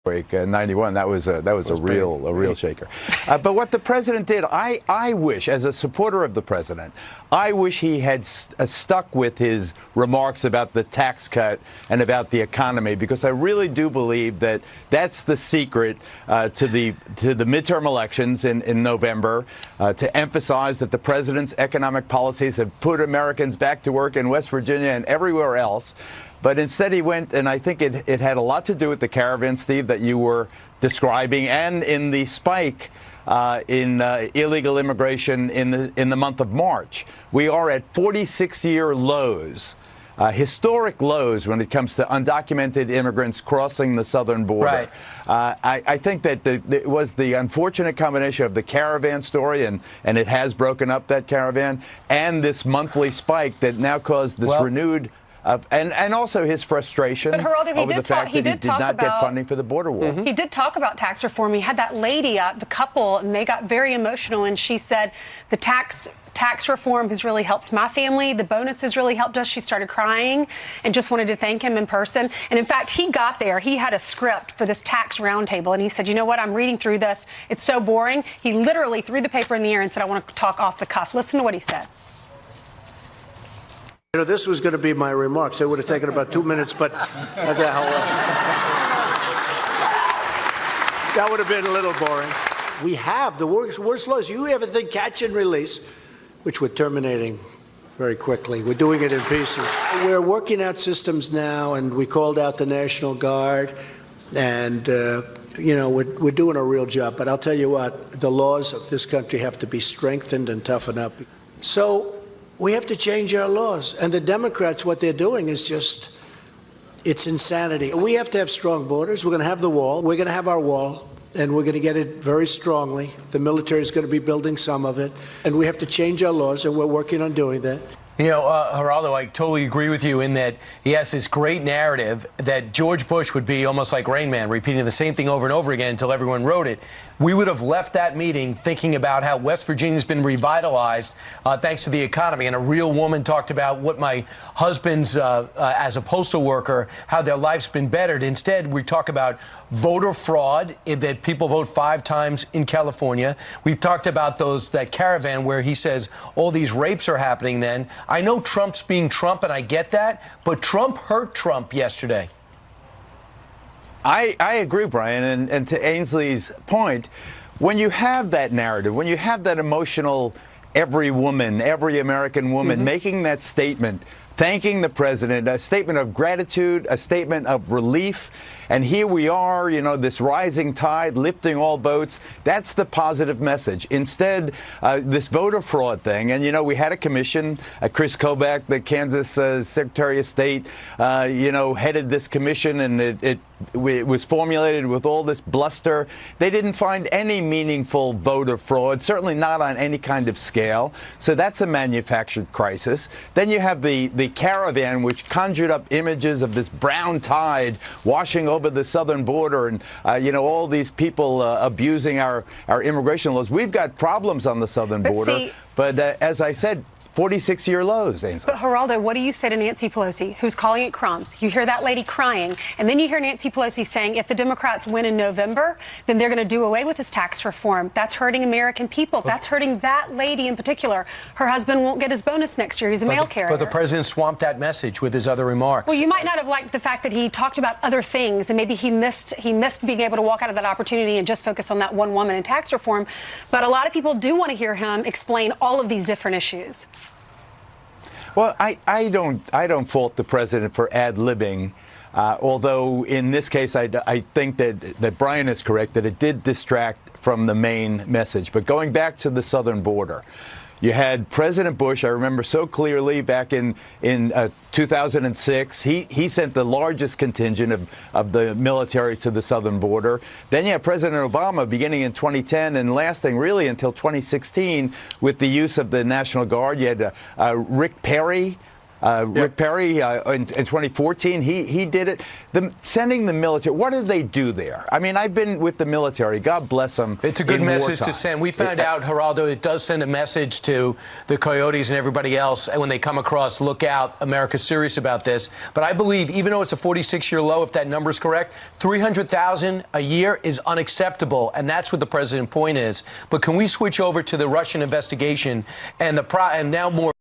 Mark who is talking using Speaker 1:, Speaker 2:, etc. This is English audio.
Speaker 1: '91. That was a real shaker. But what the president did, I wish, as a supporter of the president, I wish he had stuck with his remarks about the tax cut and about the economy, because I really do believe that that's the secret to the midterm elections in November, to emphasize that the president's economic policies have put Americans back to work in West Virginia and everywhere else. But instead he went, and I think it had a lot to do with the caravan, Steve, that you were describing, and in the spike in illegal immigration in the month of March. We are at 46-year lows, historic lows when it comes to undocumented immigrants crossing the southern border. Right. I think that it was the unfortunate combination of the caravan story, and it has broken up that caravan, and this monthly spike that now caused this renewed and also his frustration over the fact that he did not get funding for the border wall.
Speaker 2: He did talk about tax reform. He had that lady, the couple, and they got very emotional, and she said the tax reform has really helped my family. The bonus has really helped us. She started crying and just wanted to thank him in person. And in fact, he got there. He had a script for this tax roundtable, and he said, you know what, I'm reading through this. It's so boring. He literally threw the paper in the air and said, I want to talk off the cuff. Listen to what he said.
Speaker 3: You know, this was going to be my remarks. It would have taken about 2 minutes, but that would have been a little boring. We have the worst laws. You have the catch and release, which we're terminating very quickly. We're doing it in pieces. We're working out systems now, and we called out the National Guard, and you know, we're doing a real job. But I'll tell you what, the laws of this country have to be strengthened and toughened up. So we have to change our laws. And the Democrats, what they're doing is just, it's insanity. We have to have strong borders. We're going to have the wall. We're going to have our wall, and we're going to get it very strongly. The military is going to be building some of it. And we have to change our laws, and we're working on doing that.
Speaker 4: You know, Geraldo, I totally agree with you in that he has this great narrative that George Bush would be almost like Rain Man, repeating the same thing over and over again until everyone wrote it. We would have left that meeting thinking about how West Virginia's been revitalized thanks to the economy. And a real woman talked about what my husband's, as a postal worker, how their life's been bettered. Instead, we talk about voter fraud, that people vote 5 times in California. We've talked about that caravan where he says all these rapes are happening then. I know Trump's being Trump, and I get that, but Trump hurt Trump yesterday.
Speaker 1: I agree, Brian, and to Ainsley's point, when you have that narrative, when you have that emotional, every American woman making that statement, thanking the president, a statement of gratitude, a statement of relief, and here we are, you know, this rising tide lifting all boats. That's the positive message. Instead, this voter fraud thing, and, you know, we had a commission. Chris Kobach, the Kansas Secretary of State, you know, headed this commission, and it was formulated with all this bluster. They didn't find any meaningful voter fraud, certainly not on any kind of scale. So that's a manufactured crisis. Then you have the caravan, which conjured up images of this brown tide washing over the southern border, and you know, all these people abusing our immigration laws. We've got problems on the southern border, but as I said, 46-year lows, Ainsley.
Speaker 2: But Geraldo, what do you say to Nancy Pelosi, who's calling it crumbs? You hear that lady crying, and then you hear Nancy Pelosi saying if the Democrats win in November, then they're going to do away with this tax reform. That's hurting American people. That's hurting that lady in particular. Her husband won't get his bonus next year. He's a mail carrier.
Speaker 4: But the president swamped that message with his other remarks.
Speaker 2: Well, you might not have liked the fact that he talked about other things, and maybe he missed being able to walk out of that opportunity and just focus on that one woman in tax reform. But a lot of people do want to hear him explain all of these different issues.
Speaker 1: Well, I don't fault the president for ad-libbing, although in this case I think that Brian is correct, that it did distract from the main message. But going back to the southern border, you had President Bush, I remember so clearly, back in 2006. He sent the largest contingent of the military to the southern border. Then you have President Obama beginning in 2010 and lasting really until 2016 with the use of the National Guard. You had Rick Perry, Rick Perry in 2014, he did it. Sending the military, what did they do there? I mean, I've been with the military. God bless them.
Speaker 4: It's a good message
Speaker 1: wartime.
Speaker 4: to send. We found out, Geraldo, it does send a message to the Coyotes and everybody else. And when they come across, look out, America's serious about this. But I believe, even though it's a 46-year low, if that number is correct, 300,000 a year is unacceptable. And that's what the president's point is. But can we switch over to the Russian investigation and now more